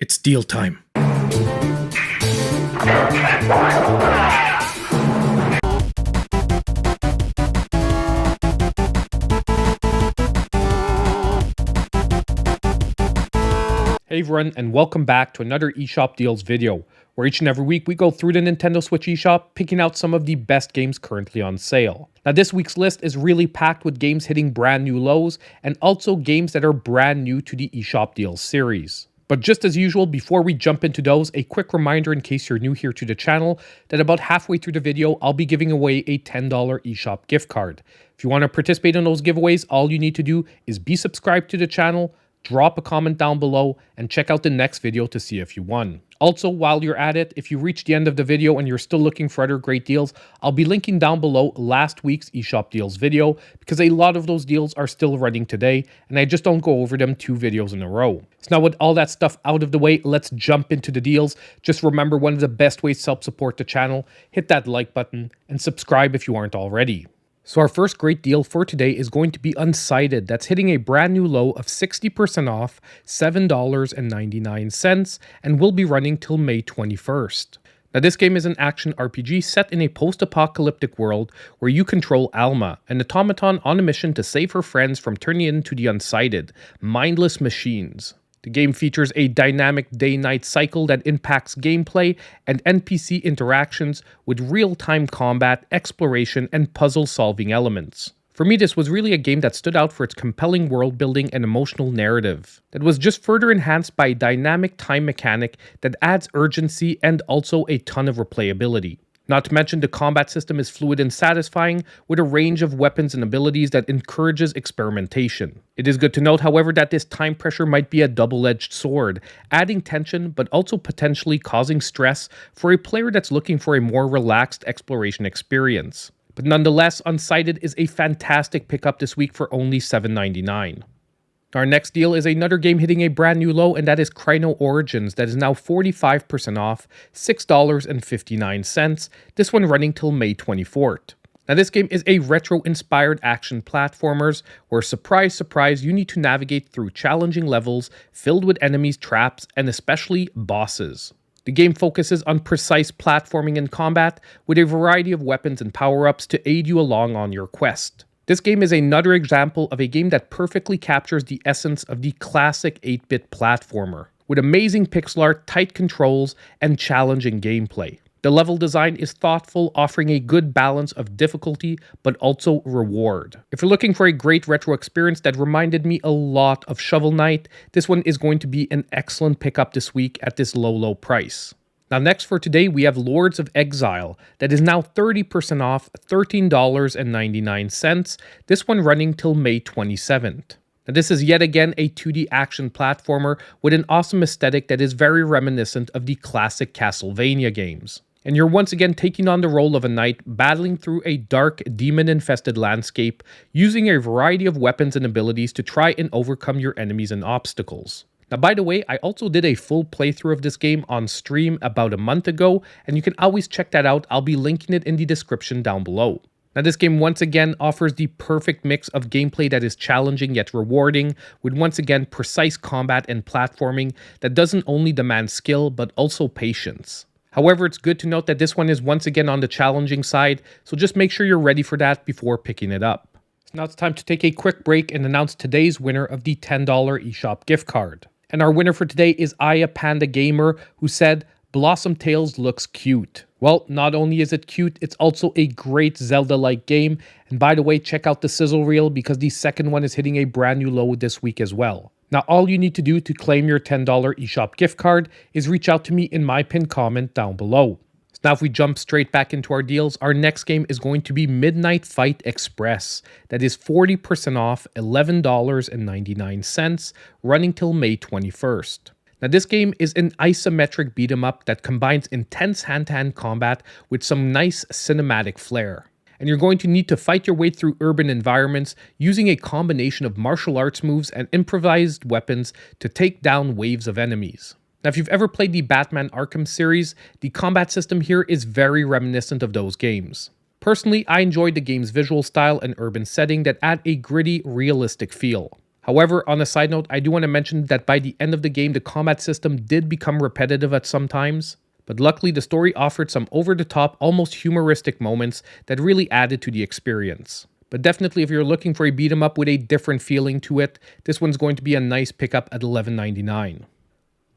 It's deal time. Hey everyone, and welcome back to another eShop Deals video, where each and every week we go through the Nintendo Switch eShop, picking out some of the best games currently on sale. Now this week's list is really packed with games hitting brand new lows, and also games that are brand new to the eShop Deals series. But just as usual, before we jump into those, a quick reminder in case you're new here to the channel, that about halfway through the video, I'll be giving away a $10 eShop gift card. If you want to participate in those giveaways, all you need to do is be subscribed to the channel, drop a comment down below, and check out the next video to see if you won. Also, while you're at it, if you reach the end of the video and you're still looking for other great deals, I'll be linking down below last week's eShop Deals video, because a lot of those deals are still running today, and I just don't go over them 2 videos in a row. So now with all that stuff out of the way, let's jump into the deals. Just remember, one of the best ways to help support the channel, hit that like button, and subscribe if you aren't already. So our first great deal for today is going to be Unsighted. That's hitting a brand new low of 60% off, $7.99, and will be running till May 21st. Now this game is an action RPG set in a post-apocalyptic world where you control Alma, an automaton on a mission to save her friends from turning into the Unsighted, mindless machines. The game features a dynamic day-night cycle that impacts gameplay and NPC interactions with real-time combat, exploration, and puzzle-solving elements. For me, this was really a game that stood out for its compelling world-building and emotional narrative, that was just further enhanced by a dynamic time mechanic that adds urgency and also a ton of replayability. Not to mention, the combat system is fluid and satisfying, with a range of weapons and abilities that encourages experimentation. It is good to note, however, that this time pressure might be a double-edged sword, adding tension but also potentially causing stress for a player that's looking for a more relaxed exploration experience. But nonetheless, Unsighted is a fantastic pickup this week for only $7.99. Our next deal is another game hitting a brand new low, and that is Kraino Origins, that is now 45% off, $6.59, this one running till May 24th. Now this game is a retro-inspired action platformers where, surprise surprise, you need to navigate through challenging levels filled with enemies, traps, and especially bosses. The game focuses on precise platforming and combat with a variety of weapons and power-ups to aid you along on your quest. This game is another example of a game that perfectly captures the essence of the classic 8-bit platformer, with amazing pixel art, tight controls, and challenging gameplay. The level design is thoughtful, offering a good balance of difficulty, but also reward. If you're looking for a great retro experience that reminded me a lot of Shovel Knight, this one is going to be an excellent pickup this week at this low price. Now next for today, we have Lords of Exile, that is now 30% off, $13.99, this one running till May 27th. Now this is yet again a 2D action platformer with an awesome aesthetic that is very reminiscent of the classic Castlevania games. And you're once again taking on the role of a knight, battling through a dark, demon-infested landscape, using a variety of weapons and abilities to try and overcome your enemies and obstacles. Now, by the way, I also did a full playthrough of this game on stream about a month ago, and you can always check that out. I'll be linking it in the description down below. Now, this game once again offers the perfect mix of gameplay that is challenging yet rewarding, with once again precise combat and platforming that doesn't only demand skill, but also patience. However, it's good to note that this one is once again on the challenging side, so just make sure you're ready for that before picking it up. So now it's time to take a quick break and announce today's winner of the $10 eShop gift card. And our winner for today is Aya Panda Gamer, who said, "Blossom Tales looks cute." Well, not only is it cute, it's also a great Zelda-like game. And by the way, check out the Sizzle reel, because the second one is hitting a brand new low this week as well. Now, all you need to do to claim your $10 eShop gift card is reach out to me in my pinned comment down below. Now, if we jump straight back into our deals, our next game is going to be Midnight Fight Express. That is 40% off, $11.99, running till May 21st. Now, this game is an isometric beat-em-up that combines intense hand-to-hand combat with some nice cinematic flair. And you're going to need to fight your way through urban environments using a combination of martial arts moves and improvised weapons to take down waves of enemies. Now, if you've ever played the Batman Arkham series, the combat system here is very reminiscent of those games. Personally, I enjoyed the game's visual style and urban setting that add a gritty, realistic feel. However, on a side note, I do want to mention that by the end of the game, the combat system did become repetitive at some times, but luckily the story offered some over-the-top, almost humoristic moments that really added to the experience. But definitely if you're looking for a beat 'em up with a different feeling to it, this one's going to be a nice pickup at $11.99.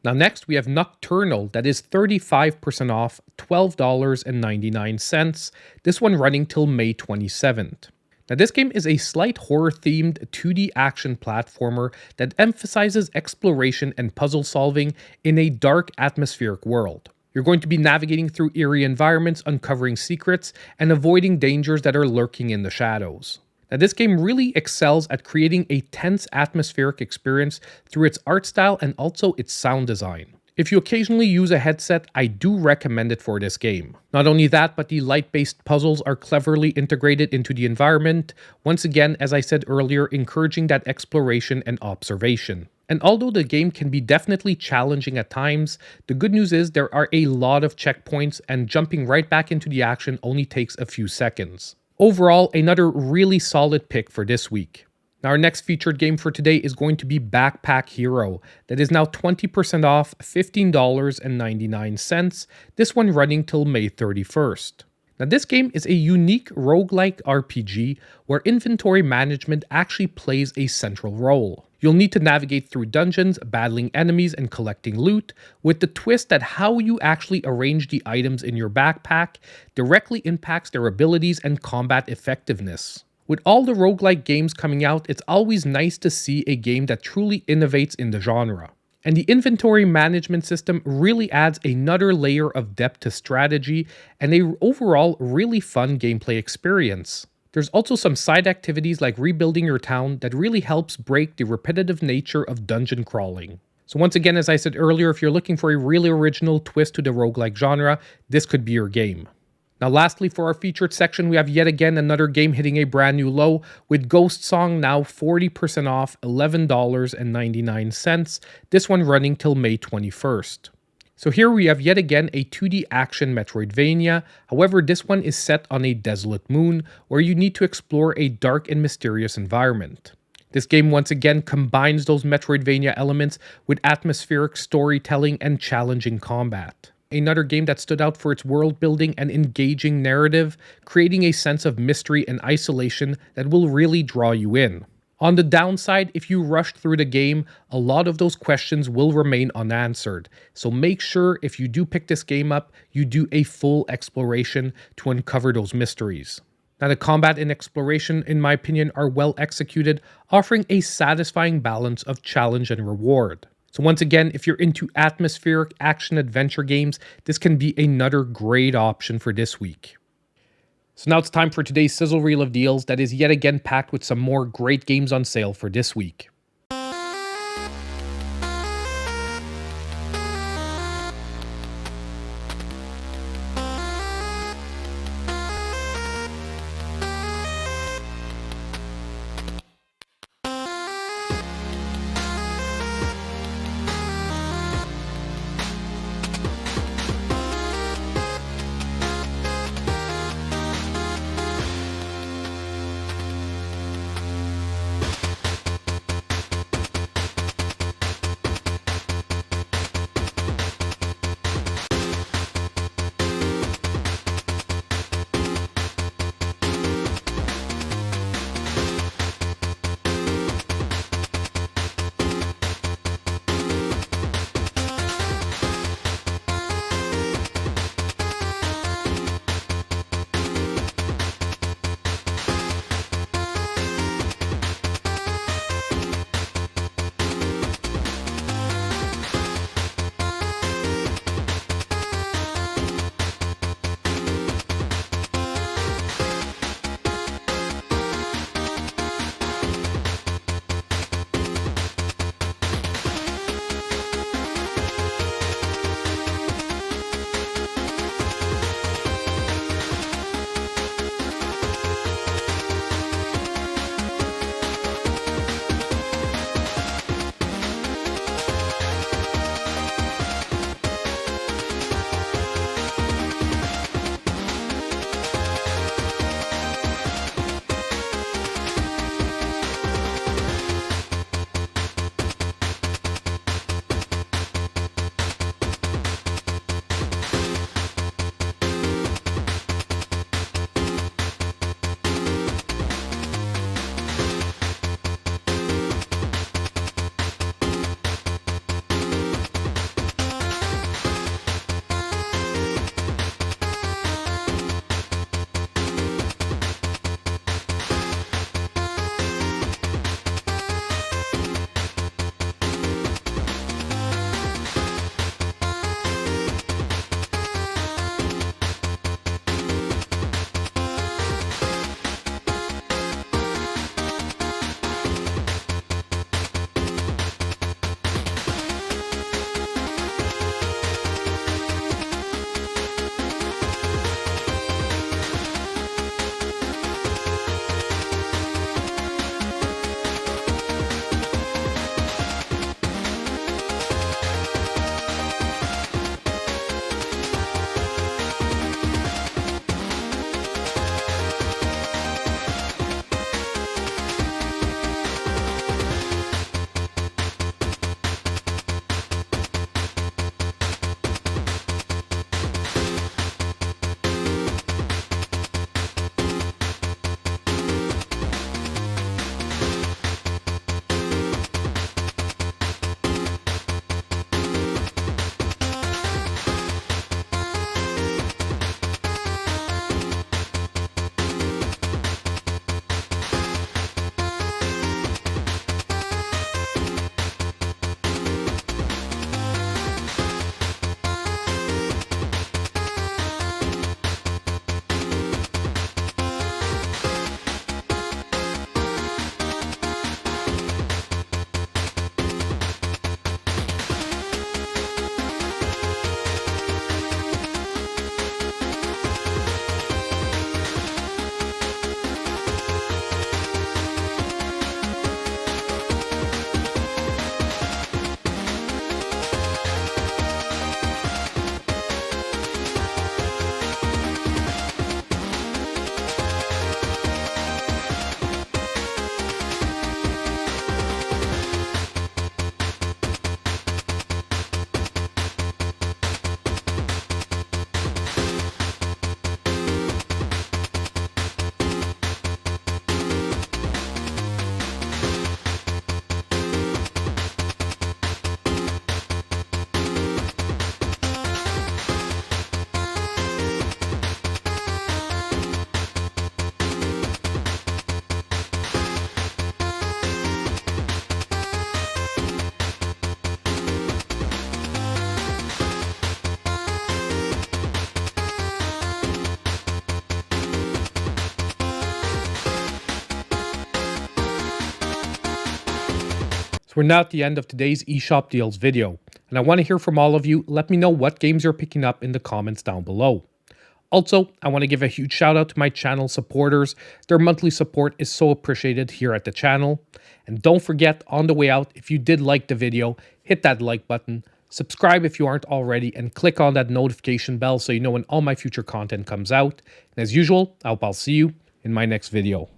Now next, we have Nocturnal, that is 35% off, $12.99, this one running till May 27th. Now this game is a slight horror-themed 2D action platformer that emphasizes exploration and puzzle solving in a dark atmospheric world. You're going to be navigating through eerie environments, uncovering secrets, and avoiding dangers that are lurking in the shadows. Now this game really excels at creating a tense atmospheric experience through its art style and also its sound design. If you occasionally use a headset, I do recommend it for this game. Not only that, but the light-based puzzles are cleverly integrated into the environment, once again, as I said earlier, encouraging that exploration and observation. And although the game can be definitely challenging at times, the good news is there are a lot of checkpoints and jumping right back into the action only takes a few seconds. Overall, another really solid pick for this week. Now our next featured game for today is going to be Backpack Hero, that is now 20% off, $15.99, this one running till May 31st. Now this game is a unique roguelike RPG where inventory management actually plays a central role. You'll need to navigate through dungeons, battling enemies, and collecting loot, with the twist that how you actually arrange the items in your backpack directly impacts their abilities and combat effectiveness. With all the roguelike games coming out, it's always nice to see a game that truly innovates in the genre. And the inventory management system really adds another layer of depth to strategy and a overall really fun gameplay experience. There's also some side activities like rebuilding your town that really helps break the repetitive nature of dungeon crawling. So once again, as I said earlier, if you're looking for a really original twist to the roguelike genre, this could be your game. Now lastly, for our featured section, we have yet again another game hitting a brand new low, with Ghost Song now 40% off, $11.99, this one running till May 21st. So here we have yet again a 2D action Metroidvania, however this one is set on a desolate moon, where you need to explore a dark and mysterious environment. This game once again combines those Metroidvania elements with atmospheric storytelling and challenging combat. Another game that stood out for its world building and engaging narrative, creating a sense of mystery and isolation that will really draw you in. On the downside, if you rush through the game, a lot of those questions will remain unanswered. So make sure if you do pick this game up, you do a full exploration to uncover those mysteries. Now the combat and exploration, in my opinion, are well executed, offering a satisfying balance of challenge and reward. So once again, if you're into atmospheric action-adventure games, this can be another great option for this week. So now it's time for today's Sizzle Reel of Deals that is yet again packed with some more great games on sale for this week. So we're now at the end of today's eShop deals video, and I want to hear from all of you. Let me know what games you're picking up in the comments down below. Also, I want to give a huge shout out to my channel supporters. Their monthly support is so appreciated here at the channel. And don't forget, on the way out, if you did like the video, hit that like button, subscribe if you aren't already, and click on that notification bell so you know when all my future content comes out. And as usual, I hope I'll see you in my next video.